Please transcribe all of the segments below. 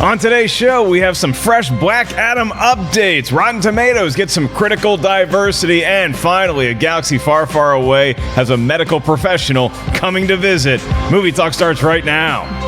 On today's show, we have some fresh Black Adam updates. Rotten Tomatoes gets some critical diversity. And finally, a galaxy far, far away has a medical professional coming to visit. Movie Talk starts right now.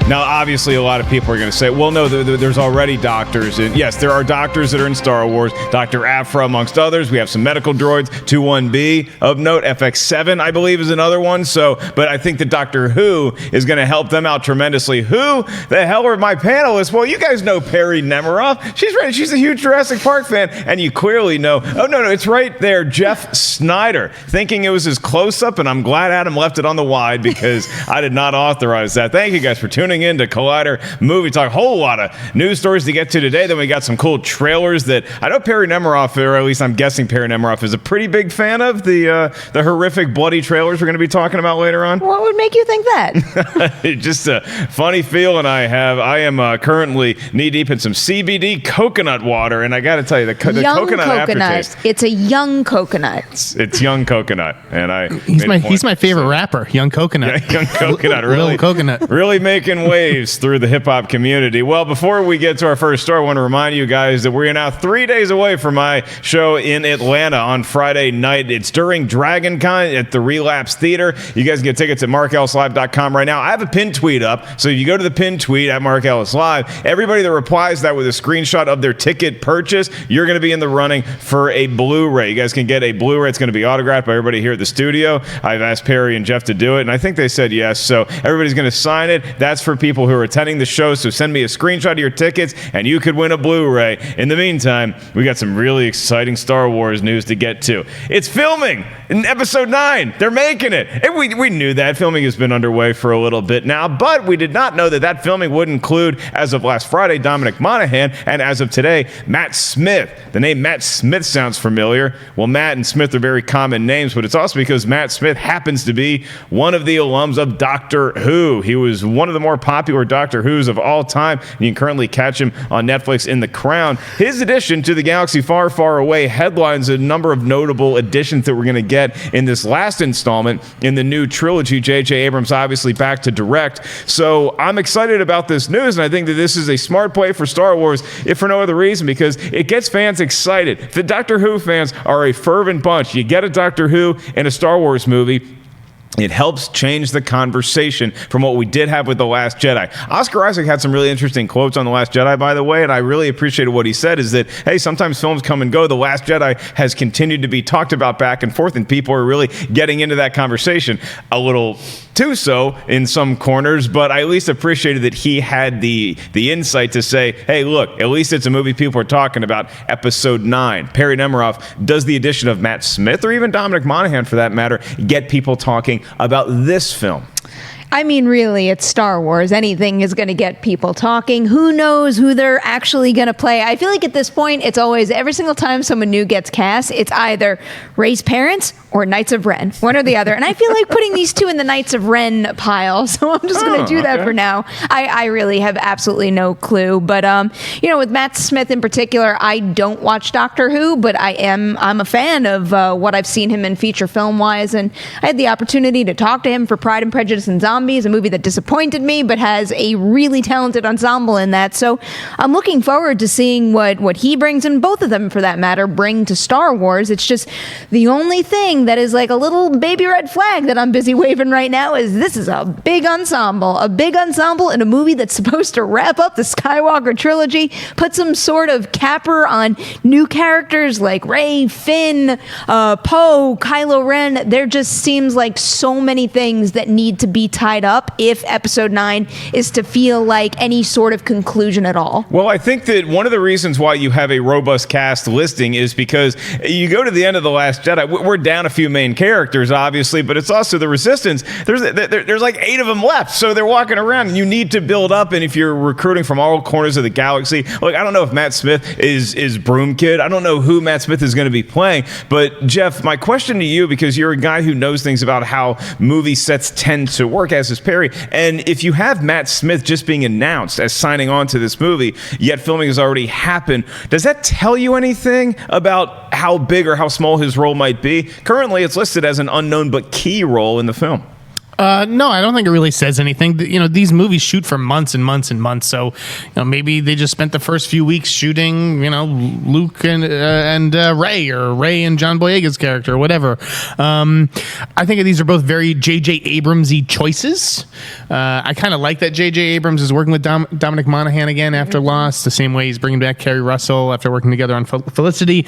Now, obviously, a lot of people are going to say, well, no, there's already doctors. And yes, there are doctors that are in Star Wars. Dr. Aphra, amongst others. We have some medical droids. 21B of note. FX7, I believe, is another one. But I think that Doctor Who is going to help them out tremendously. Who the hell are my panelists? Well, you guys know Perri Nemiroff. She's right. She's a huge Jurassic Park fan. And you clearly know. Oh, no, it's right there. Jeff Sneider. Thinking it was his close-up, and I'm glad Adam left it on the wide because I did not authorize that. Thank you guys for tuning in to Collider Movie Talk. Whole lot of news stories to get to today. Then we got some cool trailers that I know Perri Nemiroff, or at least I'm guessing Perri Nemiroff, is a pretty big fan of the horrific, bloody trailers we're going to be talking about later on. What would make you think that? Just a funny feeling I have. I am currently knee deep in some CBD coconut water, and I got to tell you, the coconut aftertaste. It's a young coconut. It's young coconut, and he's my favorite rapper, Young Coconut. Yeah, Young Coconut, really, Little Coconut, really making waves through the hip-hop community. Well, before we get to our first story, I want to remind you guys that we're now 3 days away from my show in Atlanta on Friday night. It's during DragonCon at the Relapse Theater. You guys can get tickets at markellislive.com right now. I have a pinned tweet up, so you go to the pinned tweet at Mark Ellis Live. Everybody that replies that with a screenshot of their ticket purchase, you're going to be in the running for a Blu-ray. You guys can get a Blu-ray. It's going to be autographed by everybody here at the studio. I've asked Perri and Jeff to do it, and I think they said yes, so everybody's going to sign it. That's for people who are attending the show, so send me a screenshot of your tickets and you could win a Blu-ray. In the meantime, we got some really exciting Star Wars news to get to. It's filming in episode 9. They're making it. And we knew that. Filming has been underway for a little bit now, but we did not know that filming would include, as of last Friday, Dominic Monaghan, and as of today, Matt Smith. The name Matt Smith sounds familiar. Well, Matt and Smith are very common names, but it's also because Matt Smith happens to be one of the alums of Doctor Who. He was one of the more popular Doctor Who's of all time. You can currently catch him on Netflix in The Crown. His addition to the galaxy far, far away headlines a number of notable additions that we're going to get in this last installment in the new trilogy. J.J. Abrams obviously back to direct. So I'm excited about this news, and I think that this is a smart play for Star Wars, if for no other reason, because it gets fans excited. The Doctor Who fans are a fervent bunch. You get a Doctor Who and a Star Wars movie, it helps change the conversation from what we did have with The Last Jedi. Oscar Isaac had some really interesting quotes on The Last Jedi, by the way, and I really appreciated what he said, is that, hey, sometimes films come and go. The Last Jedi has continued to be talked about back and forth, and people are really getting into that conversation. A little too so in some corners, but I at least appreciated that he had the insight to say, hey, look, at least it's a movie people are talking about. Episode 9. Perri Nemiroff, does the addition of Matt Smith, or even Dominic Monaghan for that matter, get people talking about this film? I mean, really, it's Star Wars. Anything is going to get people talking. Who knows who they're actually going to play? I feel like at this point, it's always, every single time someone new gets cast, it's either Rey's parents or Knights of Ren, one or the other. And I feel like putting these two in the Knights of Ren pile, so I'm just going to do that for now. I really have absolutely no clue. But, with Matt Smith in particular, I don't watch Doctor Who, but I'm a fan of what I've seen him in feature film-wise, and I had the opportunity to talk to him for Pride and Prejudice and Zombies, a movie that disappointed me, but has a really talented ensemble in that. So I'm looking forward to seeing what he brings, and both of them, for that matter, bring to Star Wars. It's just the only thing that is like a little baby red flag that I'm busy waving right now is this is a big ensemble in a movie that's supposed to wrap up the Skywalker trilogy, put some sort of capper on new characters like Rey, Finn, Poe, Kylo Ren. There just seems like so many things that need to be tied up if episode 9 is to feel like any sort of conclusion at all. Well, I think that one of the reasons why you have a robust cast listing is because you go to the end of The Last Jedi, we're down a few main characters, obviously, but it's also the Resistance. There's like 8 of them left, so they're walking around, and you need to build up, and if you're recruiting from all corners of the galaxy, like, I don't know if Matt Smith is Broom Kid. I don't know who Matt Smith is going to be playing, but Jeff, my question to you, because you're a guy who knows things about how movie sets tend to work, as is Perri, and if you have Matt Smith just being announced as signing on to this movie, yet filming has already happened, does that tell you anything about how big or how small his role might be? Currently, it's listed as an unknown but key role in the film. No, I don't think it really says anything. These movies shoot for months and months and months. So, maybe they just spent the first few weeks shooting, Luke and Ray, or Ray and John Boyega's character, or whatever. I think these are both very J.J. Abrams-y choices. I kind of like that J.J. Abrams is working with Dominic Monaghan again after Lost, the same way he's bringing back Kerry Russell after working together on Felicity.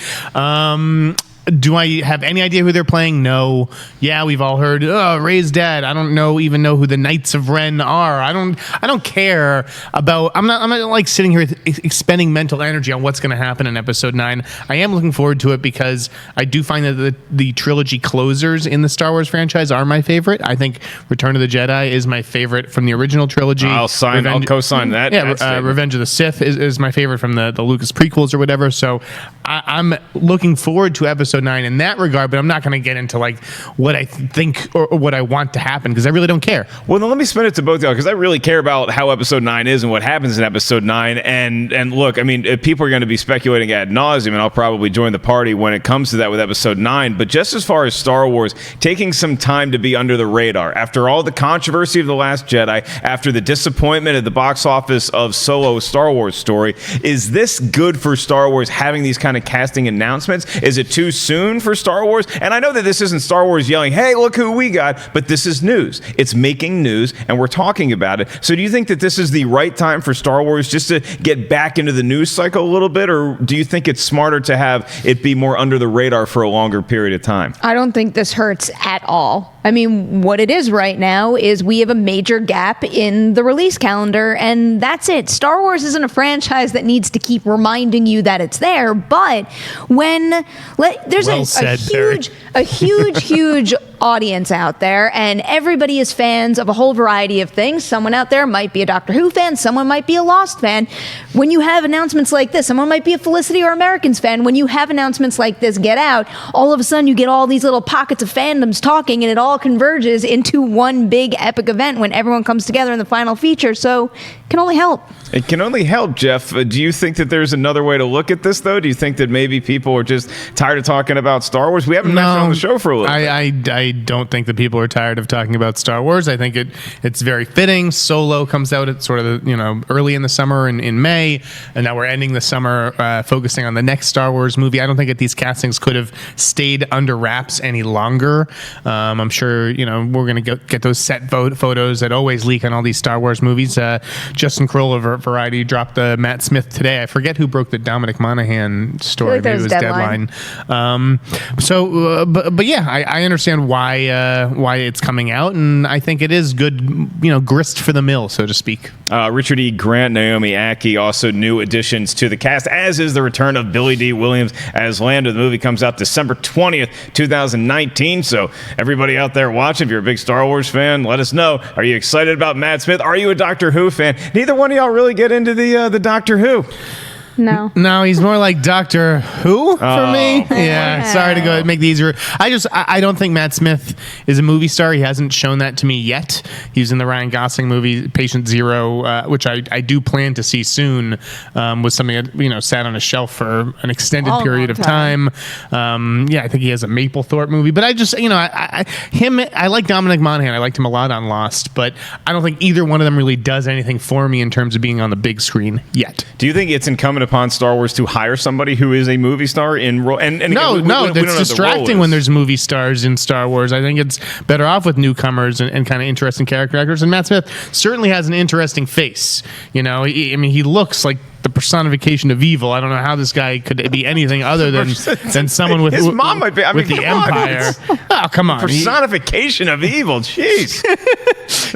Do I have any idea who they're playing? No. Yeah, we've all heard, Ray's dad. I don't even know who the Knights of Ren are. I don't care about. I'm not like sitting here expending mental energy on what's going to happen in episode 9. I am looking forward to it because I do find that the trilogy closers in the Star Wars franchise are my favorite. I think Return of the Jedi is my favorite from the original trilogy. I'll co-sign that. Yeah, Revenge of the Sith is my favorite from the Lucas prequels or whatever. So I'm looking forward to episode 9 in that regard, but I'm not going to get into like what I think or what I want to happen because I really don't care. Well, then let me spin it to both of y'all because I really care about how episode 9 is and what happens in episode 9. And look, I mean, people are going to be speculating ad nauseum, and I'll probably join the party when it comes to that with episode 9. But just as far as Star Wars taking some time to be under the radar, after all the controversy of The Last Jedi, after the disappointment at the box office of Solo Star Wars story, is this good for Star Wars having these kind of casting announcements? Is it too soon for Star Wars? And I know that this isn't Star Wars yelling, hey, look who we got, but this is news. It's making news, and we're talking about it. So do you think that this is the right time for Star Wars just to get back into the news cycle a little bit, or do you think it's smarter to have it be more under the radar for a longer period of time? I don't think this hurts at all. I mean, what it is right now is we have a major gap in the release calendar, and that's it. Star Wars isn't a franchise that needs to keep reminding you that it's there, but when there's a huge audience out there, and everybody is fans of a whole variety of things. Someone out there might be a Doctor Who fan, someone might be a Lost fan. When you have announcements like this, someone might be a Felicity or Americans fan. When you have announcements like this get out, all of a sudden you get all these little pockets of fandoms talking, and it all converges into one big epic event when everyone comes together in the final feature. So it can only help. It can only help, Jeff. Do you think that there's another way to look at this, though? Do you think that maybe people are just tired of talking about Star Wars? We haven't mentioned it on the show for a little bit. I don't think that people are tired of talking about Star Wars. I think it's very fitting. Solo comes out at sort of early in the summer in May, and now we're ending the summer focusing on the next Star Wars movie. I don't think that these castings could have stayed under wraps any longer. I'm sure we're going to get those set photos that always leak on all these Star Wars movies. Justin Kroll of Variety dropped the Matt Smith today. I forget who broke the Dominic Monaghan story. Maybe it was Deadline. But yeah, I understand why it's coming out, and I think it is good, grist for the mill, so to speak. Richard E. Grant, Naomi Ackie, also new additions to the cast, as is the return of Billy D. Williams as Lando. The movie comes out December 20th, 2019. So everybody out there watching, if you're a big Star Wars fan, let us know. Are you excited about Matt Smith? Are you a Doctor Who fan? Neither one of y'all really get into the Doctor Who. No, he's more like Doctor Who for me. Yeah, sorry to go make the easier. I don't think Matt Smith is a movie star. He hasn't shown that to me yet. He's in the Ryan Gosling movie Patient Zero, which I do plan to see soon. Was something that sat on a shelf for an extended period of time. I think he has a Mapplethorpe movie, but I like Dominic Monaghan. I liked him a lot on Lost, but I don't think either one of them really does anything for me in terms of being on the big screen yet. Do you think it's incumbent upon Star Wars to hire somebody who is a movie star in role? And no, it's distracting when there's movie stars in Star Wars. I think it's better off with newcomers and kind of interesting character actors. And Matt Smith certainly has an interesting face. He looks like the personification of evil. I don't know how this guy could be anything other than someone with his mom might be. With the Empire. Oh, come on! Personification of evil. Jeez.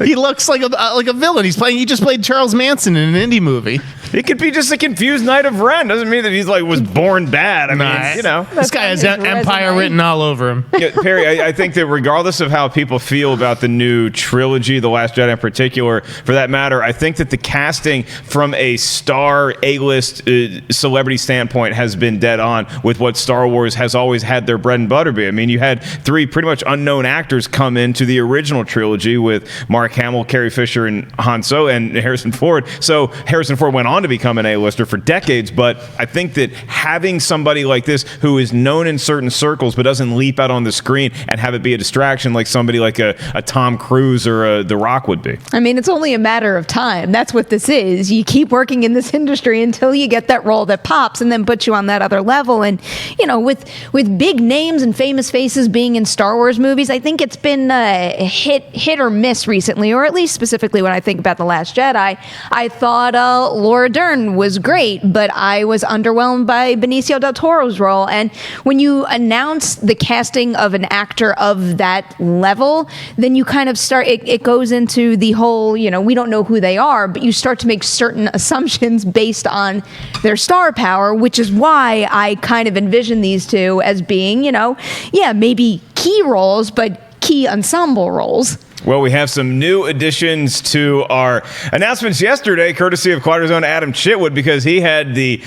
He looks like a villain. He just played Charles Manson in an indie movie. He could be just a confused Knight of Ren. Doesn't mean that he's was born bad. I mean, this guy has Empire written all over him. Yeah, Perri, I think that regardless of how people feel about the new trilogy, The Last Jedi in particular, for that matter, I think that the casting from a star A-list celebrity standpoint has been dead on with what Star Wars has always had their bread and butter be. I mean, you had 3 pretty much unknown actors come into the original trilogy with Mark Hamill, Carrie Fisher, and Han Solo, and Harrison Ford. So Harrison Ford went on on to become an A-lister for decades, but I think that having somebody like this who is known in certain circles but doesn't leap out on the screen and have it be a distraction like somebody like a Tom Cruise or The Rock would be. I mean, it's only a matter of time. That's what this is. You keep working in this industry until you get that role that pops and then puts you on that other level. And, you know, with big names and famous faces being in Star Wars movies, I think it's been a hit or miss recently, or at least specifically when I think about The Last Jedi. I thought Laura Dern was great, but I was underwhelmed by Benicio del Toro's role. And when you announce the casting of an actor of that level, then you kind of start, it goes into the whole, you know, we don't know who they are, but you start to make certain assumptions based on their star power, which is why I kind of envision these two as being, you know, yeah, maybe key roles, but key ensemble roles. Well, we have some new additions to our announcements yesterday, courtesy of Quadra's own Adam Chitwood, because he had the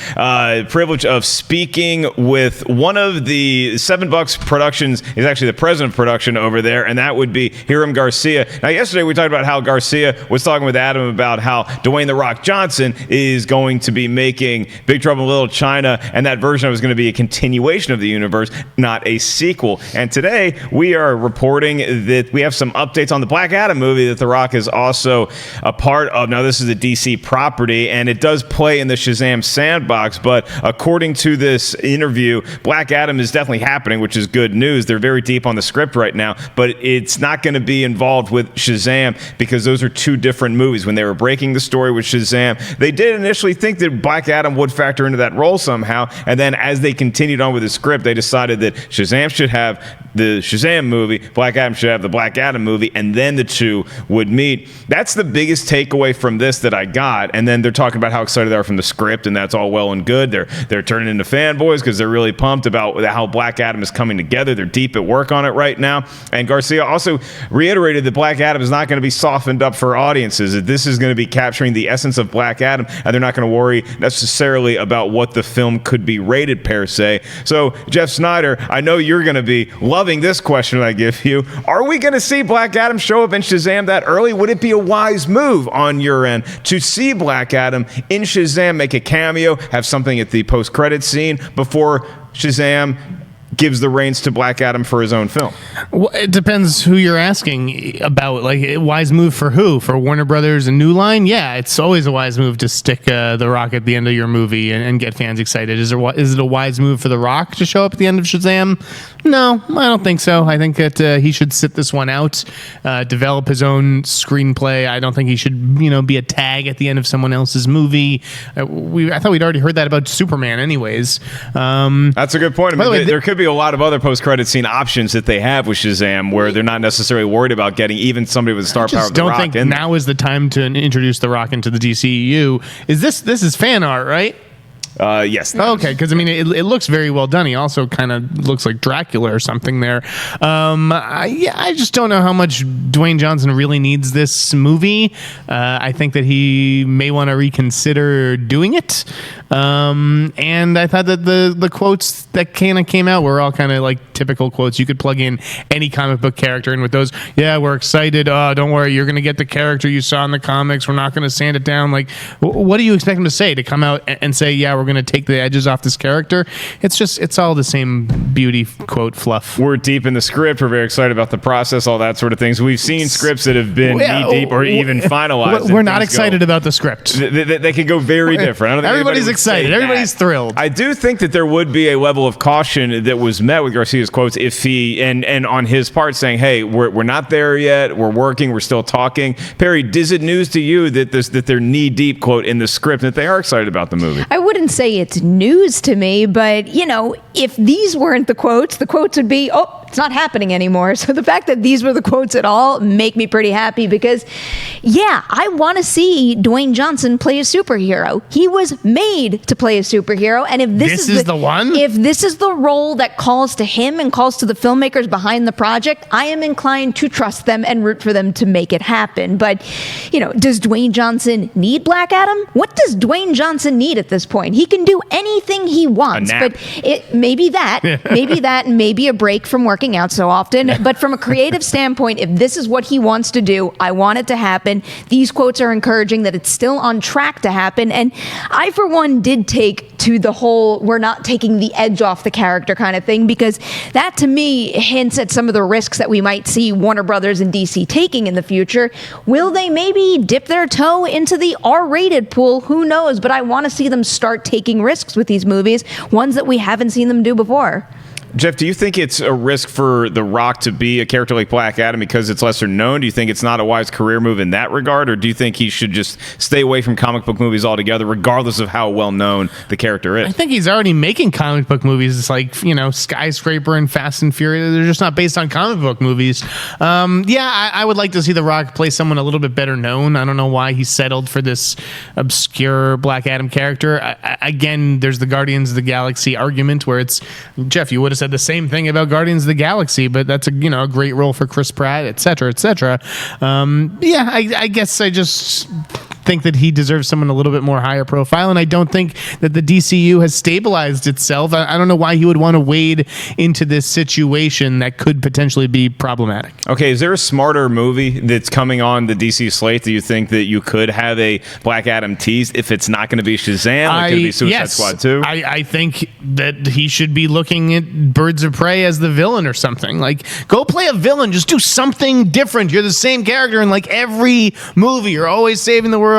privilege of speaking with one of the $7 Productions. He's actually the president of production over there, and that would be Hiram Garcia. Now, yesterday we talked about how Garcia was talking with Adam about how Dwayne "The Rock" Johnson is going to be making Big Trouble in Little China, and that version was going to be a continuation of the universe, not a sequel. And today we are reporting that we have some updates on the Black Adam movie that The Rock is also a part of. Now, this is a DC property, and it does play in the Shazam sandbox, but according to this interview, Black Adam is definitely happening, which is good news. They're very deep on the script right now, but it's not going to be involved with Shazam because those are two different movies. When they were breaking the story with Shazam, they did initially think that Black Adam would factor into that role somehow, and then as they continued on with the script, they decided that Shazam should have the Shazam movie, Black Adam should have the Black Adam movie, and then the two would meet. That's the biggest takeaway from this that I got. And then they're talking about how excited they are from the script, and that's all well and good. They're turning into fanboys because they're really pumped about how Black Adam is coming together. They're deep at work on it right now. And Garcia also reiterated that Black Adam is not going to be softened up for audiences, that this is going to be capturing the essence of Black Adam, and they're not going to worry necessarily about what the film could be rated per se. So, Jeff Sneider, I know you're going to be loving this question I give you. Are we going to see Black Adam show up in Shazam that early? Would it be a wise move on your end to see Black Adam in Shazam make a cameo, have something at the post-credits scene before Shazam gives the reins to Black Adam for his own film? Well, it depends who you're asking about. Like, a wise move for who? For Warner Brothers and New Line? Yeah, it's always a wise move to stick The Rock at the end of your movie and get fans excited. Is it a wise move for The Rock to show up at the end of Shazam? No, I don't think so. I think that he should sit this one out, develop his own screenplay. I don't think he should, be a tag at the end of someone else's movie. I thought we'd already heard that about Superman anyways. That's a good point. I mean, by the way, there could be a lot of other post-credit scene options that they have with Shazam where they're not necessarily worried about getting even somebody with the star power of The Rock. I don't think now is the time to introduce The Rock into the DCEU. This is fan art, right? Yes. Okay, because it looks very well done. He also kind of looks like Dracula or something there. I just don't know how much Dwayne Johnson really needs this movie. I think that he may want to reconsider doing it. And I thought that the quotes that kind of came out were all kind of like typical quotes. You could plug in any comic book character in with those. Yeah, we're excited. Don't worry, you're going to get the character you saw in the comics. We're not going to sand it down. Like, what do you expect him to say? To come out and say, yeah, we're going to take the edges off this character? It's all the same beauty quote fluff. We're deep in the script. We're very excited about the process, all that sort of things. We've seen scripts that have been knee deep or even finalized. We're not excited about the script. They can go very different. I don't think everybody's excited. Everybody's thrilled. I do think that there would be a level of caution that was met with Garcia's quotes if he and on his part saying, "Hey, we're not there yet. We're working. We're still talking." Perri, is it news to you that they're knee deep quote in the script that they are excited about the movie? I wouldn't say it's news to me, but if these weren't the quotes would be, it's not happening anymore. So the fact that these were the quotes at all make me pretty happy because, yeah, I want to see Dwayne Johnson play a superhero. He was made to play a superhero, and if this is the one, if this is the role that calls to him and calls to the filmmakers behind the project, I am inclined to trust them and root for them to make it happen. But, does Dwayne Johnson need Black Adam? What does Dwayne Johnson need at this point? He can do anything he wants, but maybe that, and maybe a break from working working out so often. But from a creative standpoint, if this is what he wants to do, I want it to happen. These quotes are encouraging that it's still on track to happen. And I, for one, did take to the whole we're not taking the edge off the character kind of thing, because that to me hints at some of the risks that we might see Warner Brothers and DC taking in the future. Will they maybe dip their toe into the R-rated pool? Who knows? But I want to see them start taking risks with these movies, ones that we haven't seen them do before. Jeff, do you think it's a risk for The Rock to be a character like Black Adam because it's lesser known? Do you think it's not a wise career move in that regard? Or do you think he should just stay away from comic book movies altogether, regardless of how well known the character is? I think he's already making comic book movies. It's like, Skyscraper and Fast and Furious. They're just not based on comic book movies. I would like to see The Rock play someone a little bit better known. I don't know why he settled for this obscure Black Adam character. Again, there's the Guardians of the Galaxy argument where it's, Jeff, you would have said the same thing about Guardians of the Galaxy, but that's a great role for Chris Pratt, et cetera, et cetera. I guess I just think that he deserves someone a little bit more higher profile, and I don't think that the DCU has stabilized itself. I don't know why he would want to wade into this situation that could potentially be problematic. Okay, is there a smarter movie that's coming on the DC slate that you think that you could have a Black Adam tease if it's not going to be Shazam? It could be Suicide Squad 2? I think that he should be looking at Birds of Prey as the villain or something. Like, go play a villain. Just do something different. You're the same character in like every movie. You're always saving the world.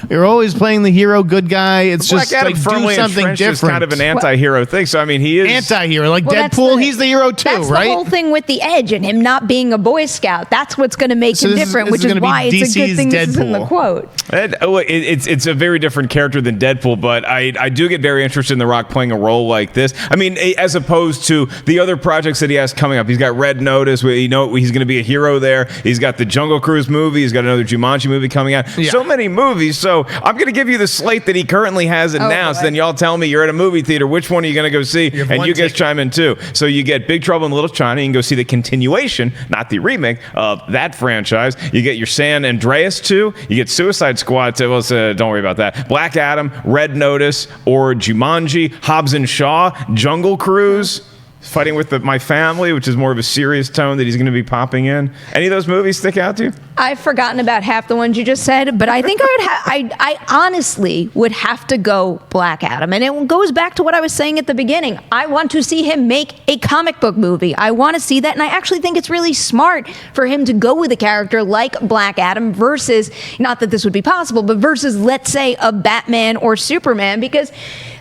You're always playing the hero good guy. It's Black just Adam like do something different. Is kind of an anti-hero thing. So I mean, he is anti-hero. Like Deadpool, he's the hero too, that's right? The whole thing with the Edge and him not being a Boy Scout. That's what's going to make him different, which is why it's a good thing this is in the quote. It's a very different character than Deadpool, but I do get very interested in The Rock playing a role like this. I mean, as opposed to the other projects that he has coming up. He's got Red Notice, where he's going to be a hero there. He's got the Jungle Cruise movie. He's got another Jumanji movie coming out. Yeah. So many movies. So I'm going to give you the slate that he currently has announced. Then y'all tell me you're at a movie theater. Which one are you going to go see? And you guys chime in too. So you get Big Trouble in Little China. You can go see the continuation, not the remake of that franchise. You get your San Andreas 2. You get Suicide Squad 2. Well, don't worry about that. Black Adam, Red Notice, or Jumanji, Hobbs and Shaw, Jungle Cruise. Fighting with My Family, which is more of a serious tone that he's going to be popping in. Any of those movies stick out to you? I've forgotten about half the ones you just said, but I think I honestly would have to go Black Adam. And it goes back to what I was saying at the beginning. I want to see him make a comic book movie. I want to see that, and I actually think it's really smart for him to go with a character like Black Adam versus, not that this would be possible, but versus, let's say, a Batman or Superman, because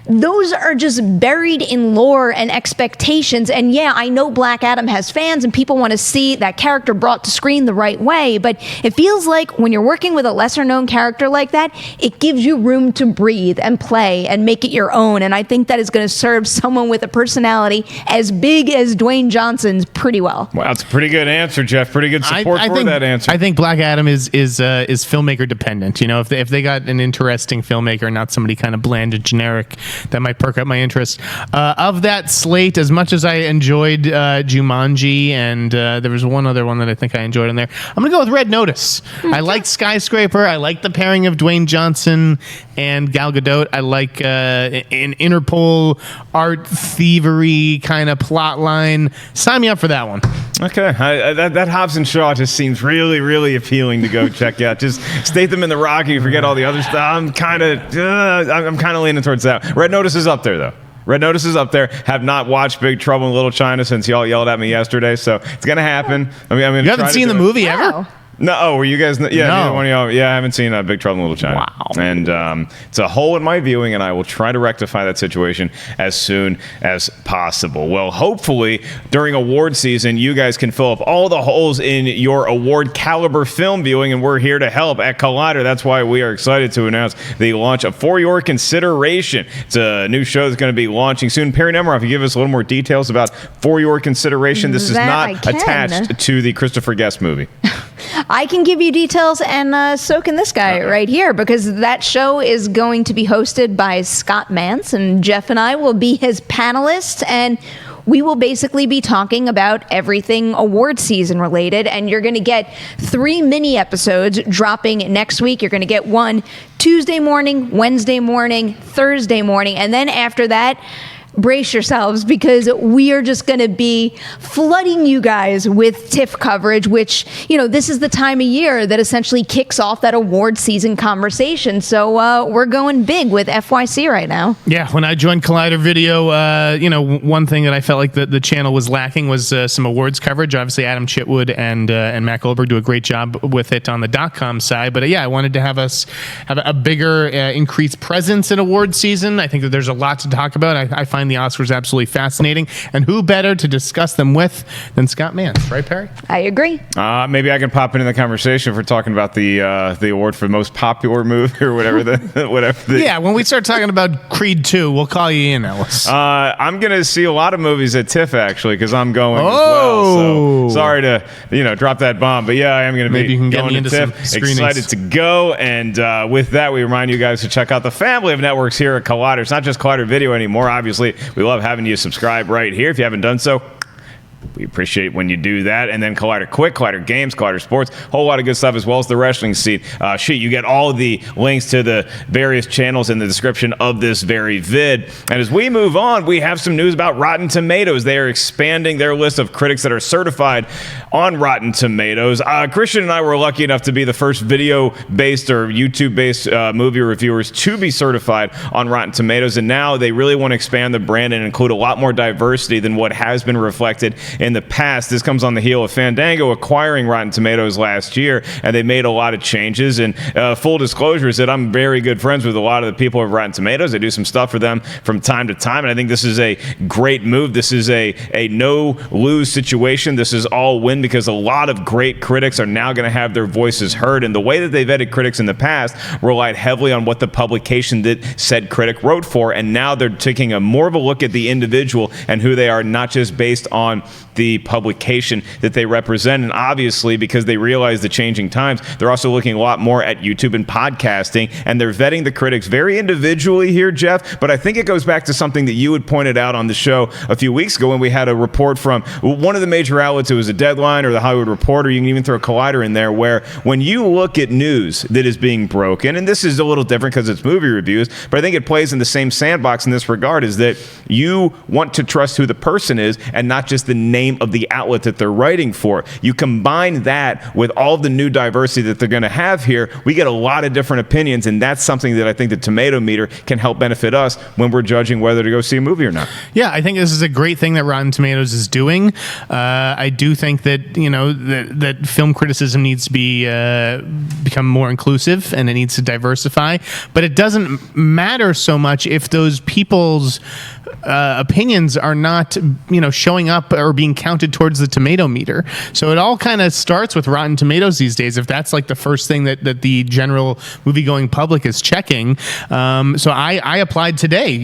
those are just buried in lore and expectations. And yeah, I know Black Adam has fans and people want to see that character brought to screen the right way, but it feels like when you're working with a lesser known character like that, it gives you room to breathe and play and make it your own. And I think that is going to serve someone with a personality as big as Dwayne Johnson's pretty well. Wow, that's a pretty good answer, Jeff. Pretty good support for that answer. I think Black Adam is filmmaker dependent. If they got an interesting filmmaker, not somebody kind of bland and generic, that might perk up my interest. Of that slate, as much as I enjoyed Jumanji, and there was one other one that I think I enjoyed in there, I'm going to go with Red Notice. I like Skyscraper. I like the pairing of Dwayne Johnson and Gal Gadot. I like an Interpol art thievery kind of plot line. Sign me up for that one. Okay, that Hobbs and Shaw just seems really, really appealing to go check out. Just state them in the Rocky, forget all the other stuff. I'm kind of leaning towards that. Red Notice is up there, though. Red Notice is up there. Have not watched Big Trouble in Little China since y'all yelled at me yesterday, so it's gonna happen. I mean, you haven't seen the movie ever? No, were you guys? Yeah, no. Neither one of y'all. Yeah, I haven't seen Big Trouble in Little China. Wow. And it's a hole in my viewing, and I will try to rectify that situation as soon as possible. Well, hopefully during award season, you guys can fill up all the holes in your award caliber film viewing, and we're here to help at Collider. That's why we are excited to announce the launch of For Your Consideration. It's a new show that's going to be launching soon. Perri Nemiroff, you give us a little more details about For Your Consideration. This is not attached to the Christopher Guest movie. I can give you details, and so can this guy right here, because that show is going to be hosted by Scott Mance, and Jeff and I will be his panelists, and we will basically be talking about everything award season related, and you're going to get 3 mini episodes dropping next week. You're going to get one Tuesday morning, Wednesday morning, Thursday morning, and then after that, brace yourselves, because we are just going to be flooding you guys with TIFF coverage, which, this is the time of year that essentially kicks off that award season conversation. So we're going big with FYC right now. Yeah, when I joined Collider Video, one thing that I felt like the channel was lacking was some awards coverage. Obviously, Adam Chitwood and Matt Goldberg do a great job with it on the .com side. But I wanted to have us have a bigger, increased presence in award season. I think that there's a lot to talk about. I find the Oscars absolutely fascinating, and who better to discuss them with than Scott Mans, right, Perry? I agree. Maybe I can pop into the conversation if we're talking about the award for most popular movie or whatever. Yeah, when we start talking about Creed 2, we'll call you in, Ellis. I'm gonna see a lot of movies at TIFF actually because I'm going as well. So sorry to drop that bomb, but I am gonna Maybe be you can get going me into to some TIFF. screenings. Excited to go, and with that, we remind you guys to check out the family of networks here at Collider. It's not just Collider Video anymore. Obviously, we love having you subscribe right here. If you haven't done so, we appreciate when you do that. And then Collider Quick, Collider Games, Collider Sports, whole lot of good stuff, as well as the wrestling scene. You get all of the links to the various channels in the description of this very vid. And as we move on, we have some news about Rotten Tomatoes. They are expanding their list of critics that are certified on Rotten Tomatoes. Christian and I were lucky enough to be the first video-based or YouTube-based movie reviewers to be certified on Rotten Tomatoes. And now they really want to expand the brand and include a lot more diversity than what has been reflected in the past. This comes on the heel of Fandango acquiring Rotten Tomatoes last year, and they made a lot of changes. And full disclosure is that I'm very good friends with a lot of the people of Rotten Tomatoes. I do some stuff for them from time to time, and I think this is a great move. This is a no-lose situation. This is all win because a lot of great critics are now going to have their voices heard. And the way that they vetted critics in the past relied heavily on what the publication that said critic wrote for, and now they're taking a more of a look at the individual and who they are, not just based on the publication that they represent. And obviously, because they realize the changing times, they're also looking a lot more at YouTube and podcasting, and they're vetting the critics very individually here, Jeff. But I think it goes back to something that you had pointed out on the show a few weeks ago when we had a report from one of the major outlets. It was a Deadline or the Hollywood Reporter. You can even throw Collider in there, where when you look at news that is being broken, and this is a little different because it's movie reviews, but I think it plays in the same sandbox in this regard, is that you want to trust who the person is and not just the name of the outlet that they're writing for. You combine that with all the new diversity that they're going to have here, we get a lot of different opinions, and that's something that I think the tomato meter can help benefit us when we're judging whether to go see a movie or not. Yeah, I think this is a great thing that Rotten Tomatoes is doing. I do think that that film criticism needs to be become more inclusive, and it needs to diversify. But it doesn't matter so much if those people's opinions are not showing up or being counted towards the tomato meter. So it all kind of starts with Rotten Tomatoes these days, if that's like the first thing that the general movie-going public is checking. So I applied today,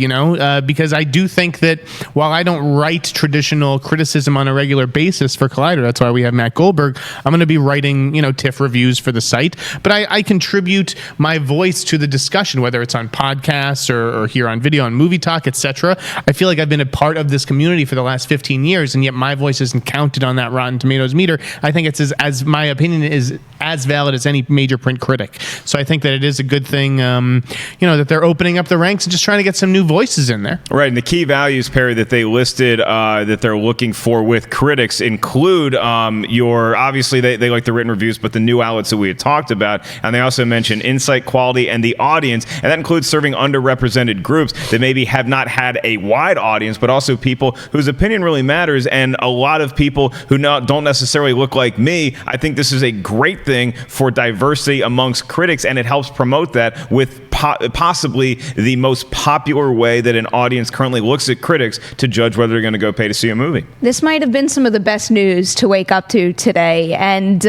because I do think that while I don't write traditional criticism on a regular basis for Collider, that's why we have Matt Goldberg, I'm going to be writing, TIFF reviews for the site, but I contribute my voice to the discussion, whether it's on podcasts or here on video, on Movie Talk, etc. I feel like I've been a part of this community for the last 15 years, and yet my voice isn't counted on that Rotten Tomatoes meter. I think it's as my opinion is as valid as any major print critic. So I think that it is a good thing, that they're opening up the ranks and just trying to get some new voices in there. Right, and the key values, Perry, that they listed that they're looking for with critics include obviously they like the written reviews, but the new outlets that we had talked about, and they also mention insight, quality, and the audience, and that includes serving underrepresented groups that maybe have not had a wide audience, but also people whose opinion really matters, and a lot of people who don't necessarily look like me. I think this is a great thing for diversity amongst critics, and it helps promote that with possibly the most popular way that an audience currently looks at critics to judge whether they're going to go pay to see a movie. This might have been some of the best news to wake up to today. And,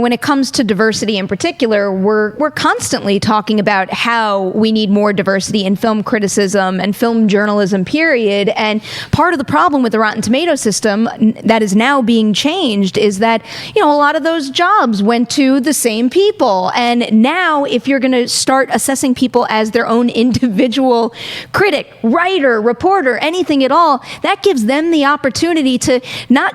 when it comes to diversity in particular, we're constantly talking about how we need more diversity in film criticism and film journalism, period. And part of the problem with the Rotten Tomatoes system that is now being changed is that, a lot of those jobs went to the same people. And now if you're going to start assessing people as their own individual critic, writer, reporter, anything at all, that gives them the opportunity to not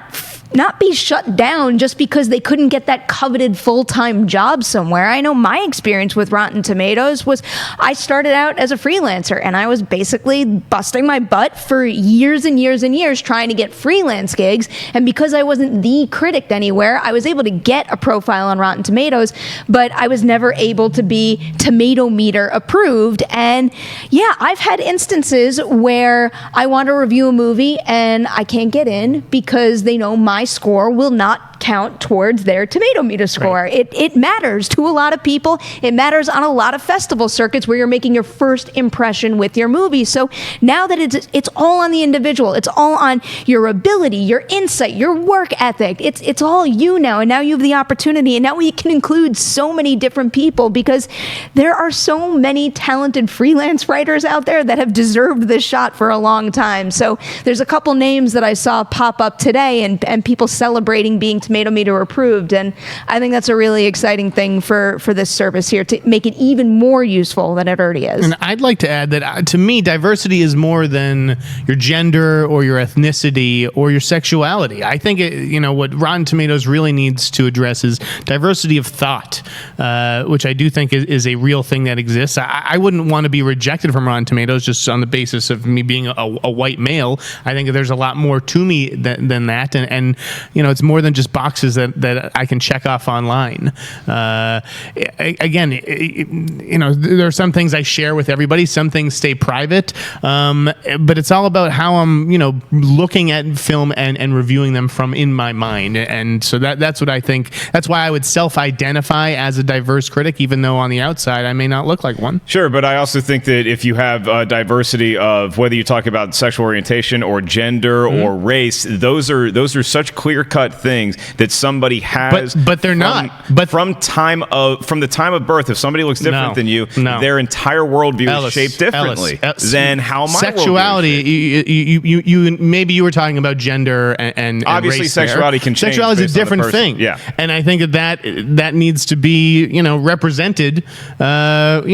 not be shut down just because they couldn't get that coveted full-time job somewhere. I know my experience with Rotten Tomatoes was I started out as a freelancer, and I was basically busting my butt for years and years and years trying to get freelance gigs. And because I wasn't the critic anywhere, I was able to get a profile on Rotten Tomatoes, but I was never able to be tomato meter approved. And yeah, I've had instances where I want to review a movie and I can't get in because they know my score will not count towards their tomato meter score. Right. It matters to a lot of people. It matters on a lot of festival circuits where you're making your first impression with your movie. So now that it's all on the individual, it's all on your ability, your insight, your work ethic. It's all you now, and now you have the opportunity, and now we can include so many different people because there are so many talented freelance writers out there that have deserved this shot for a long time. So there's a couple names that I saw pop up today, and people celebrating being tomato meter approved, and I think that's a really exciting thing for this service here to make it even more useful than it already is. And I'd like to add that to me, diversity is more than your gender or your ethnicity or your sexuality. I think what Rotten Tomatoes really needs to address is diversity of thought, which I do think is a real thing that exists. I wouldn't want to be rejected from Rotten Tomatoes just on the basis of me being a white male. I think there's a lot more to me than that, and it's more than just boxes that I can check off online. Again, there are some things I share with everybody. Some things stay private, but it's all about how I'm, looking at film and reviewing them from in my mind. And so that's what I think. That's why I would self-identify as a diverse critic, even though on the outside I may not look like one. Sure, but I also think that if you have diversity of whether you talk about sexual orientation or gender or race, those are such clear-cut things that somebody has, but they're not. But from the time of birth, if somebody looks different than you, their entire worldview is shaped differently than how my sexuality. You maybe you were talking about gender and obviously race sexuality can change. Sexuality is a different thing. Yeah, and I think that needs to be represented, on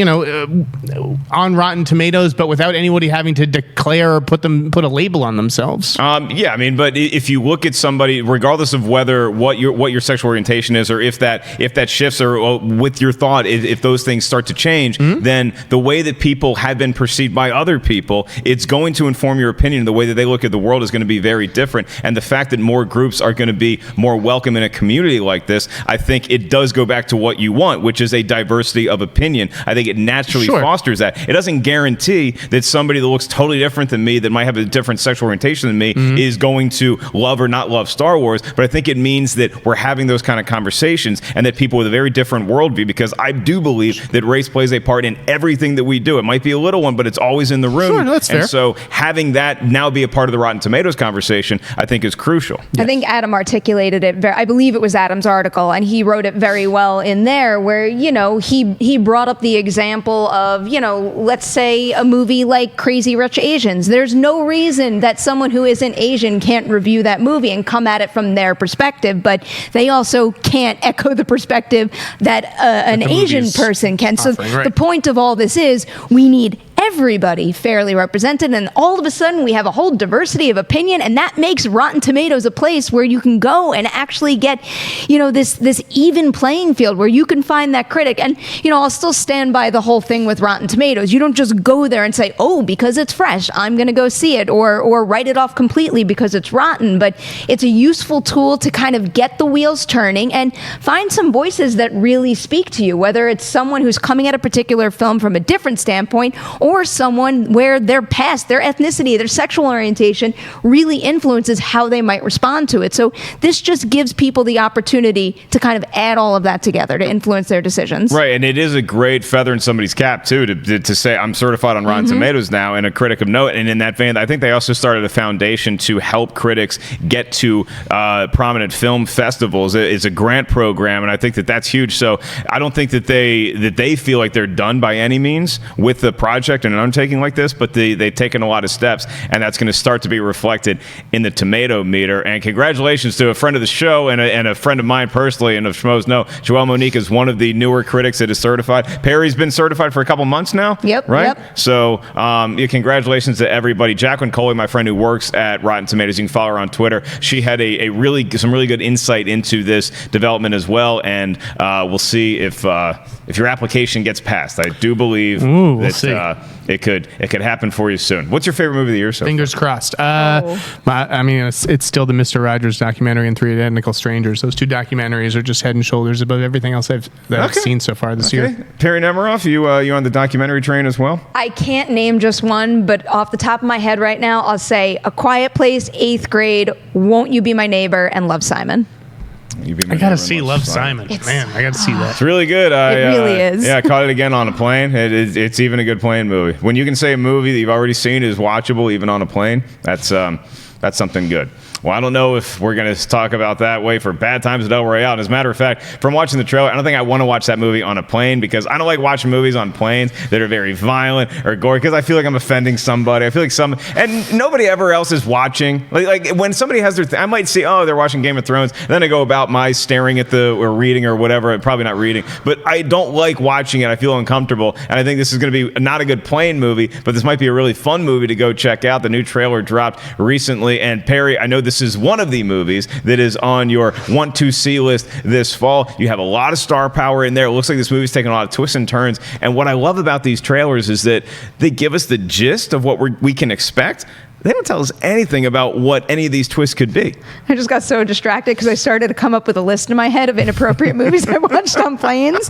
Rotten Tomatoes, but without anybody having to declare or put a label on themselves. Yeah, I mean, but if you look at somebody, regardless of what your sexual orientation is, or if that shifts, or with your thought, if those things start to change, then the way that people have been perceived by other people, it's going to inform your opinion. The way that they look at the world is going to be very different. And the fact that more groups are going to be more welcome in a community like this, I think it does go back to what you want, which is a diversity of opinion. I think it naturally fosters that. It doesn't guarantee that somebody that looks totally different than me, that might have a different sexual orientation than me, is going to love or not love Star Wars. But I think it means that we're having those kind of conversations, and that people with a very different worldview, because I do believe that race plays a part in everything that we do. It might be a little one, but it's always in the room. Sure, that's fair. And so having that now be a part of the Rotten Tomatoes conversation, I think is crucial. I think Adam articulated it I believe it was Adam's article, and he wrote it very well in there, where, he brought up the example of, let's say a movie like Crazy Rich Asians. There's no reason that someone who isn't Asian can't review that movie and come at it from their perspective, but they also can't echo the perspective that an Asian person can. So the point of all this is we need everybody fairly represented, and all of a sudden we have a whole diversity of opinion, and that makes Rotten Tomatoes a place where you can go and actually get, this even playing field where you can find that critic. And, I'll still stand by the whole thing with Rotten Tomatoes. You don't just go there and say, oh, because it's fresh, I'm going to go see it, or write it off completely because it's rotten. But it's a useful tool to kind of get the wheels turning and find some voices that really speak to you, whether it's someone who's coming at a particular film from a different standpoint, or someone where their past, their ethnicity, their sexual orientation really influences how they might respond to it. So this just gives people the opportunity to kind of add all of that together to influence their decisions. Right, and it is a great feather in somebody's cap, too, to say, I'm certified on Rotten Tomatoes now and a critic of note. And in that vein, I think they also started a foundation to help critics get to prominent film festivals. It's a grant program, and I think that that's huge. So I don't think that they feel like they're done by any means with the project project and an undertaking like this, but they've taken a lot of steps, and that's going to start to be reflected in the tomato meter. And congratulations to a friend of the show and a friend of mine personally, and of Schmoes know, Joelle Monique is one of the newer critics that is certified. Perry's been certified for a couple months now. Yep. Right? Yep. So congratulations to everybody. Jacqueline Coley, my friend who works at Rotten Tomatoes, you can follow her on Twitter. She had some really good insight into this development as well, and we'll see if your application gets passed. I do believe it could happen for you soon. What's your favorite movie of the year so Fingers crossed. I mean, it's still the Mr. Rogers documentary and Three Identical Strangers. Those two documentaries are just head and shoulders above everything else I've seen so far this year. Perri Nemiroff, you on the documentary train as well? I can't name just one, but off the top of my head right now, I'll say A Quiet Place, 8th grade, Won't You Be My Neighbor, and Love, Simon. I gotta see Love, Simon. Man, I gotta see that. It's really good. It really is. Yeah, I caught it again on a plane. It's even a good plane movie. When you can say a movie that you've already seen is watchable even on a plane, that's something good. Well, I don't know if we're going to talk about that way for Bad Times at El Royale. And as a matter of fact, from watching the trailer, I don't think I want to watch that movie on a plane because I don't like watching movies on planes that are very violent or gory because I feel like I'm offending somebody. I feel like and nobody ever else is watching. Like when somebody has their I might see, they're watching Game of Thrones. And then I go about my staring at or reading or whatever. Probably not reading. But I don't like watching it. I feel uncomfortable. And I think this is going to be not a good plane movie, but this might be a really fun movie to go check out. The new trailer dropped recently. And Perri, I know this is one of the movies that is on your want-to-see list this fall. You have a lot of star power in there. It looks like this movie's taking a lot of twists and turns. And what I love about these trailers is that they give us the gist of what we can expect. They don't tell us anything about what any of these twists could be. I just got so distracted because I started to come up with a list in my head of inappropriate movies I watched on planes.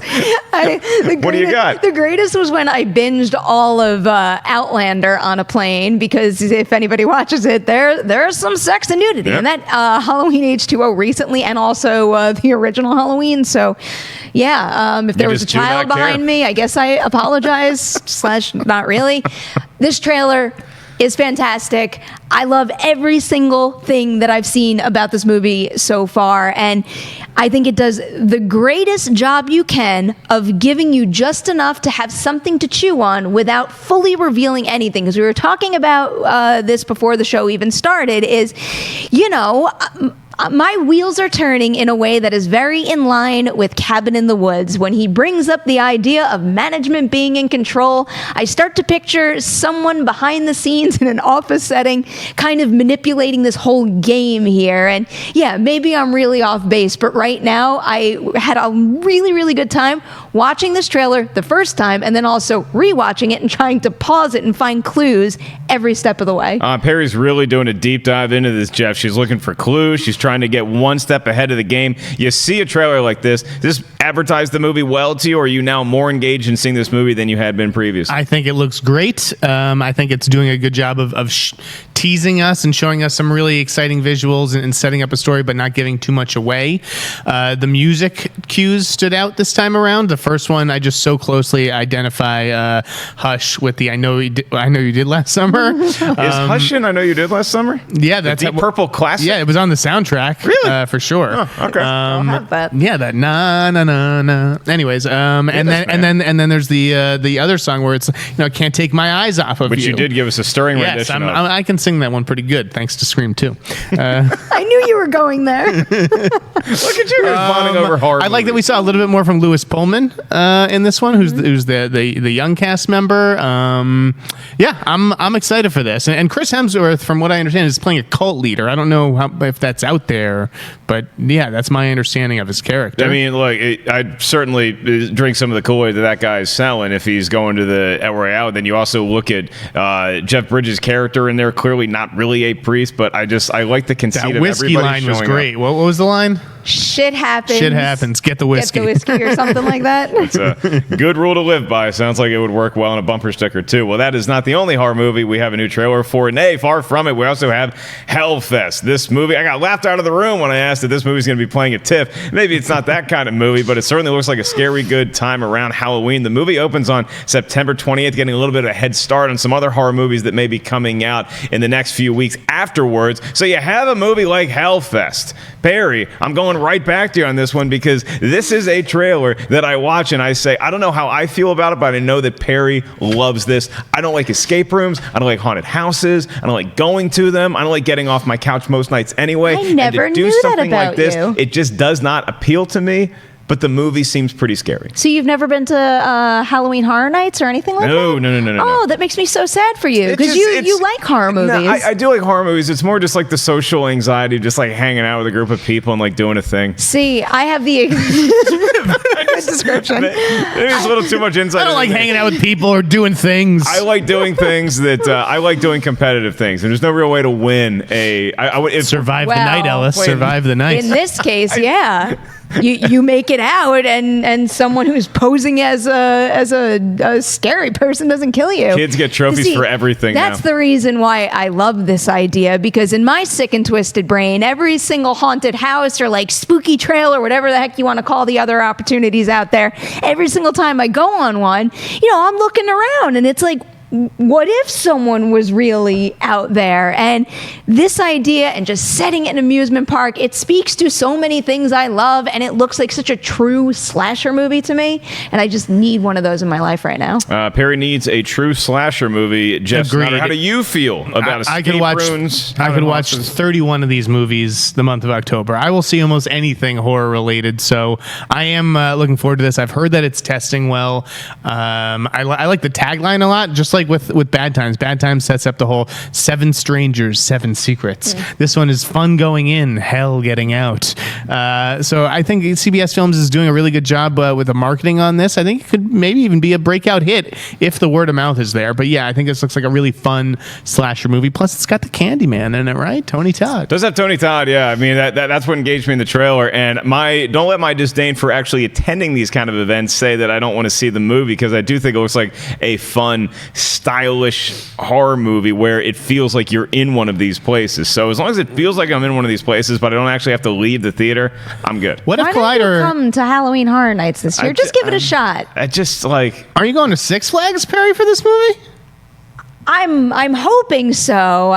What do you got? The greatest was when I binged all of Outlander on a plane because if anybody watches it, there's some sex and nudity. Yep. And that Halloween H2O recently and also the original Halloween. So, yeah, if there was a child behind me, I guess I apologize / not really. This trailer is fantastic. I love every single thing that I've seen about this movie so far, and I think it does the greatest job you can of giving you just enough to have something to chew on without fully revealing anything. Because we were talking about this before the show even started, my wheels are turning in a way that is very in line with Cabin in the Woods. When he brings up the idea of management being in control, I start to picture someone behind the scenes in an office setting kind of manipulating this whole game here. And yeah, maybe I'm really off base, but right now I had a really, really good time watching this trailer the first time and then also rewatching it and trying to pause it and find clues every step of the way. Perri's really doing a deep dive into this, Jeff. She's looking for clues. She's trying to get one step ahead of the game. You see a trailer like this. Does this advertise the movie well to you, or are you now more engaged in seeing this movie than you had been previously? I think it looks great. I think it's doing a good job of teasing us and showing us some really exciting visuals and setting up a story, but not giving too much away. The music cues stood out this time around. The first one, I just so closely identify Hush with the I Know You Did Last Summer. Is Hush in I Know You Did Last Summer? Yeah, that's Deep Purple classic. Yeah, it was on the soundtrack. Really? For sure. Oh, okay. I'll have that. Yeah, that na na na na. Anyways, and then there's the other song where it's Can't Take My Eyes Off of You. Which you did give us a stirring rendition of. I can sing that one pretty good thanks to Scream 2. I knew you were going there. Look at you bonding over horror. I like that we saw a little bit more from Lewis Pullman in this one, who's the young cast member. I'm excited for this, and Chris Hemsworth, from what I understand, is playing a cult leader. I don't know if that's out there, but yeah, that's my understanding of his character. I mean, look, I'd certainly drink some of the Kool-Aid that guy's selling if he's going to the El Royale. Then you also look at Jeff Bridges' character in there, clearly not really a priest, but I like the conceit that of whiskey everybody line was showing great. up. What was the line? Shit happens. Shit happens. Get the whiskey. Get the whiskey or something like that. It's a good rule to live by. Sounds like it would work well on a bumper sticker, too. Well, that is not the only horror movie we have a new trailer for. Nay, far from it. We also have Hellfest. This movie, I got laughed out of the room when I asked if this movie's going to be playing at TIFF. Maybe it's not that kind of movie, but it certainly looks like a scary good time around Halloween. The movie opens on September 28th, getting a little bit of a head start on some other horror movies that may be coming out in the next few weeks afterwards. So you have a movie like Hellfest. Perri, I'm going going right back to you on this one because this is a trailer that I watch and I say, I don't know how I feel about it, but I know that Perri loves this. I don't like escape rooms. I don't like haunted houses. I don't like going to them. I don't like getting off my couch most nights anyway. I never and to do knew that something about like this, you. it just does not appeal to me. But the movie seems pretty scary. So you've never been to Halloween Horror Nights or anything like that? No. Oh, that makes me so sad for you because you like horror movies. No, I do like horror movies. It's more just like the social anxiety, just like hanging out with a group of people and like doing a thing. See, I have the good description. Maybe it's a little too much insight. I don't like hanging out with people or doing things. I like doing things that I like doing competitive things, and there's no real way to win Survive the night, Ellis. wait. Survive the night. In this case, yeah. You make it out, and someone who's posing as a scary person doesn't kill you. Kids get trophies for everything. That's now. the reason why I love this idea, because in my sick and twisted brain, every single haunted house or like spooky trail or whatever the heck you want to call the other opportunities out there, every single time I go on one, I'm looking around and it's like, what if someone was really out there? And this idea and just setting it in an amusement park, it speaks to so many things I love, and it looks like such a true slasher movie to me, and I just need one of those in my life right now. Perri needs a true slasher movie. Jeff Sneider, how do you feel about I could watch 31 of these movies the month of October. I will see almost anything horror related, so I am looking forward to this. I've heard that it's testing well. I like the tagline a lot, just like with Bad Times. Bad Times sets up the whole 7 strangers, 7 secrets. This one is fun going in, hell getting out. So I think CBS Films is doing a really good job with the marketing on this. I think it could maybe even be a breakout hit if the word of mouth is there. But yeah, I think this looks like a really fun slasher movie. Plus, it's got the Candyman in it, right? Tony Todd. Does have Tony Todd, yeah. I mean, that's what engaged me in the trailer. And don't let my disdain for actually attending these kind of events say that I don't want to see the movie, because I do think it looks like a fun, stylish horror movie where it feels like you're in one of these places. So as long as it feels like I'm in one of these places, but I don't actually have to leave the theater, I'm good. What if Why don't you Collider... come to Halloween Horror Nights this year? Just give it a shot. I just like... Are you going to Six Flags, Perri, for this movie? I'm hoping so.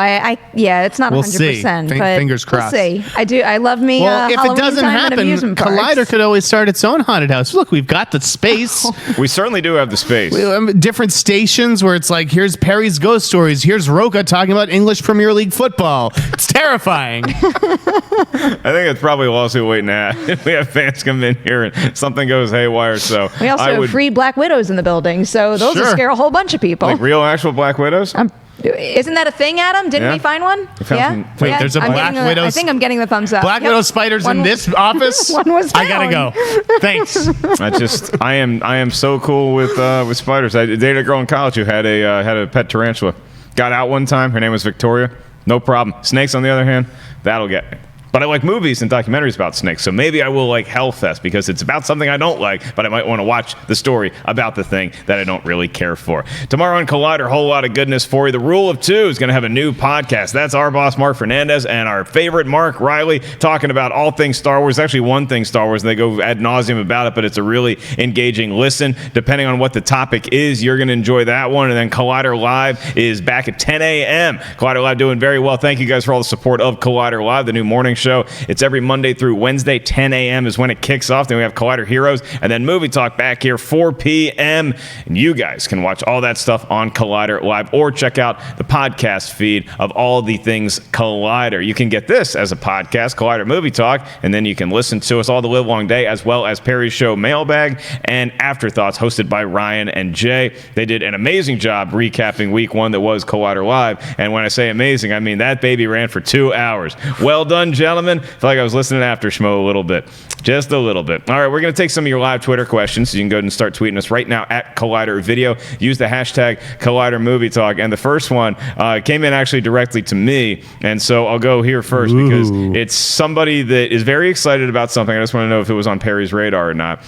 Yeah, it's not 100%. We'll see. But Fingers crossed. We'll see. I do. I love me. Well, if Halloween it doesn't time happen, at amusement parks. Collider could always start its own haunted house. Look, we've got the space. We certainly do have the space. Different stations where it's like, here's Perri's ghost stories. Here's Roca talking about English Premier League football. It's terrifying. I think it's probably a lawsuit waiting to happen. We have fans come in here and something goes haywire. So We also have free Black Widows in the building, so those will Sure. scare a whole bunch of people. like real actual Black Widows. Isn't that a thing, Adam? Didn't Yeah. we find one? We found some- Wait, Yeah? there's a I'm Black getting Widow- I think I'm getting the thumbs up. Black Yep. Widow spiders One in was- this office. One was I gotta go. found. Thanks. I am so cool with spiders. I dated a girl in college who had a pet tarantula. Got out one time. Her name was Victoria. No problem. Snakes, on the other hand, that'll get me. But I like movies and documentaries about snakes, so maybe I will like Hellfest because it's about something I don't like, but I might want to watch the story about the thing that I don't really care for. Tomorrow on Collider, a whole lot of goodness for you. The Rule of Two is going to have a new podcast. That's our boss, Mark Fernandez, and our favorite Mark Riley, talking about all things Star Wars. Actually, one thing Star Wars, and they go ad nauseum about it, but it's a really engaging listen. Depending on what the topic is, you're going to enjoy that one. And then Collider Live is back at 10 a.m. Collider Live doing very well. Thank you guys for all the support of Collider Live, the new morning show. It's every Monday through Wednesday. 10 a.m. is when it kicks off. Then we have Collider Heroes and then Movie Talk back here 4 p.m. And you guys can watch all that stuff on Collider Live or check out the podcast feed of all the things Collider. You can get this as a podcast, Collider Movie Talk, and then you can listen to us all the live long day, as well as Perri's show Mailbag and Afterthoughts, hosted by Ryan and Jay. They did an amazing job recapping week 1 that was Collider Live. And when I say amazing, I mean that baby ran for 2 hours. Well done, gentlemen. I feel like I was listening after Schmo a little bit. Just a little bit. All right, we're going to take some of your live Twitter questions. So you can go ahead and start tweeting us right now at Collider Video. Use the hashtag Collider Movie Talk. And the first one came in actually directly to me. And so I'll go here first because it's somebody that is very excited about something. I just want to know if it was on Perri's radar or not.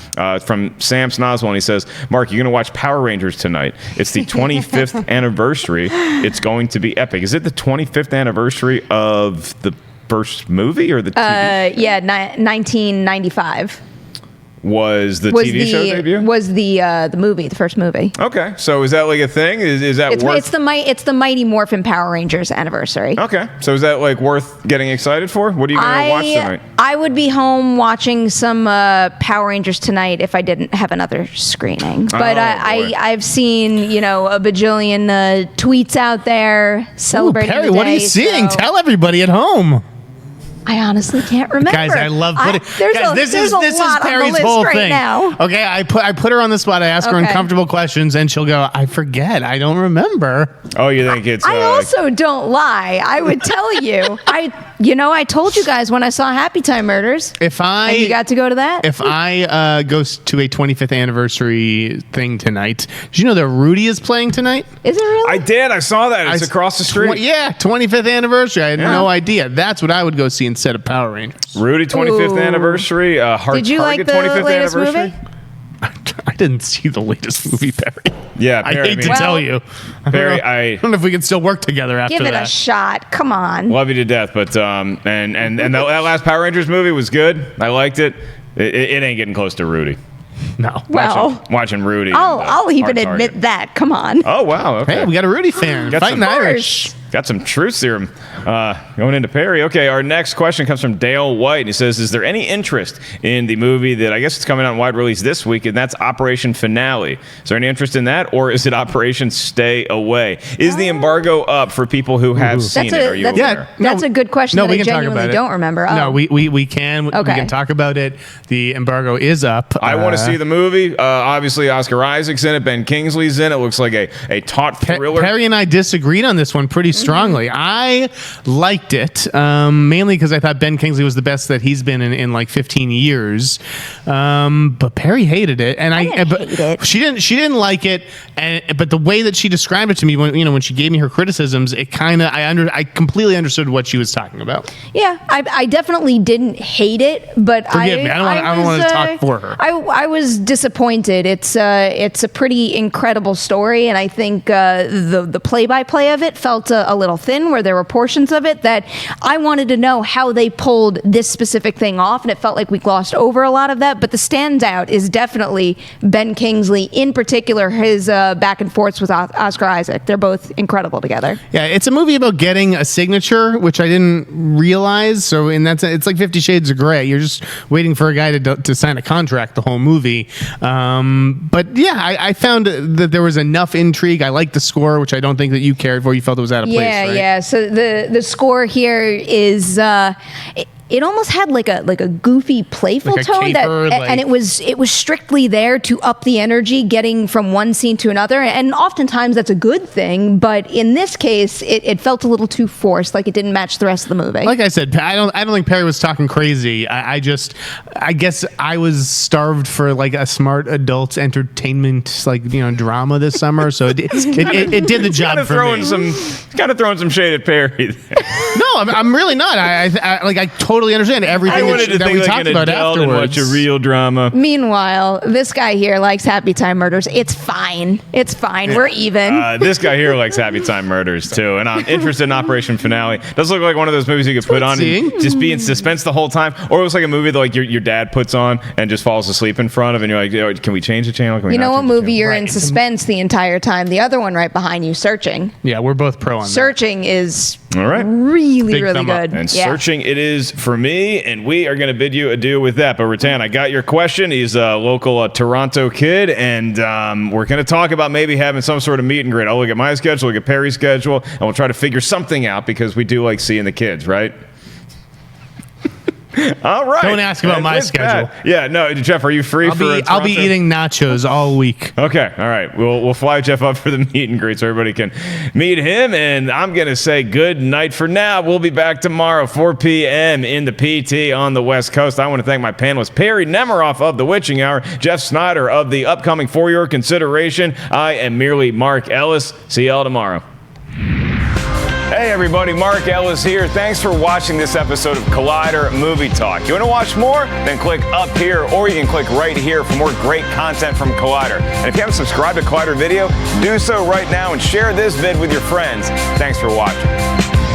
From Sam Snoswell, and he says, Mark, you're going to watch Power Rangers tonight. It's the 25th anniversary. It's going to be epic. Is it the 25th anniversary of the first movie or the TV? Yeah, 1995. was the TV show debut? Was the movie, the first movie. Okay, so is that like a thing? Is that worth? It's the Mighty Morphin Power Rangers anniversary. Okay, so is that like worth getting excited for? What are you going to watch tonight? I would be home watching some Power Rangers tonight if I didn't have another screening. But I've seen a bajillion tweets out there celebrating. Perri, the day, what are you seeing? so Tell everybody at home. I honestly can't remember. Guys, I love putting. This is Perri's whole thing. Now. Okay, I put her on the spot. I ask her uncomfortable questions, and she'll go, "I forget. I don't remember." Oh, you think it's? I also don't lie. I would tell you. I told you guys when I saw Happy Time Murders. And you got to go to that. If I go to a 25th anniversary thing tonight, did you know that Rudy is playing tonight? Is it really? I did. I saw that. It's across the street. 25th anniversary. I had no idea. That's what I would go see instead of Power Rangers. Rudy 25th anniversary. Did you like the 25th latest anniversary? movie? I didn't see the latest movie, Perri. Yeah, I hate to tell you. Perri, I don't know if we can still work together after that. Give it a shot. Come on. Love you to death, but and that last Power Rangers movie was good. I liked it. It ain't getting close to Rudy. No. Well, watching Rudy. I'll even admit that. Come on. Oh wow. Okay. Hey, we got a Rudy fan. Fighting Irish. Got some truth serum going into Perri. Okay, our next question comes from Dale White. And he says, is there any interest in the movie that I guess it's coming out in wide release this week, and that's Operation Finale? Is there any interest in that, or is it Operation Stay Away? Is the embargo up for people who have seen it? Are you aware? That's a good question that I genuinely don't remember. No, we can. Okay. We can talk about it. The embargo is up. I want to see the movie. Obviously, Oscar Isaac's in it. Ben Kingsley's in it. Looks like a taut thriller. Perri and I disagreed on this one pretty strongly. I liked it, mainly because I thought Ben Kingsley was the best that he's been in like 15 years. But Perri hated it, and she didn't like it. But the way that she described it to me, when she gave me her criticisms, I completely understood what she was talking about. Yeah, I definitely didn't hate it, but forgive me. I don't want to talk for her. I was disappointed. It's a pretty incredible story, and I think the play-by-play of it felt a little thin, where there were portions of it that I wanted to know how they pulled this specific thing off, and it felt like we glossed over a lot of that. But the standout is definitely Ben Kingsley, in particular his back and forths with Oscar Isaac. They're both incredible together. Yeah, it's a movie about getting a signature, which I didn't realize. So it's like 50 Shades of Grey. You're just waiting for a guy to sign a contract the whole movie. But yeah, I found that there was enough intrigue. I liked the score, which I don't think that you cared for. You felt it was out of place, right? Yeah. So the score here is it almost had like a goofy, playful like tone and it was strictly there to up the energy, getting from one scene to another. And oftentimes that's a good thing, but in this case, it felt a little too forced, like it didn't match the rest of the movie. Like I said, I don't think Perri was talking crazy. I guess I was starved for like a smart adult entertainment drama this summer, so it did the job for me. Kind of throwing some shade at Perri there. No, I'm really not. I totally understand everything that we talked about afterwards. And watch a real drama. Meanwhile, this guy here likes Happy Time Murders. It's fine. We're even. This guy here likes Happy Time Murders too, and I'm interested in Operation Finale. Does look like one of those movies you could put on and just be in suspense the whole time, or it looks like a movie that like your dad puts on and just falls asleep in front of, and you're like, can we change the channel? Can we what movie you're in suspense the entire time? The other one right behind you, Searching. Yeah, we're both pro on that. Searching is all right. Really Big good. And Searching it is for me, and we are going to bid you adieu with that. But Rattan, I got your question. He's a local Toronto kid, and we're going to talk about maybe having some sort of meet and greet. I'll look at my schedule, look at Perri's schedule, and we'll try to figure something out because we do like seeing the kids, right? All right. Don't ask about my schedule. Yeah, no, Jeff, are you free I'll be eating nachos all week. Okay, all right. We'll fly Jeff up for the meet and greet so everybody can meet him. And I'm going to say good night for now. We'll be back tomorrow, 4 p.m. in the PT on the West Coast. I want to thank my panelists, Perri Nemiroff of The Witching Hour, Jeff Sneider of the upcoming For Your Consideration. I am merely Mark Ellis. See y'all tomorrow. Hey everybody, Mark Ellis here. Thanks for watching this episode of Collider Movie Talk. You want to watch more? Then click up here, or you can click right here for more great content from Collider. And if you haven't subscribed to Collider Video, do so right now and share this vid with your friends. Thanks for watching.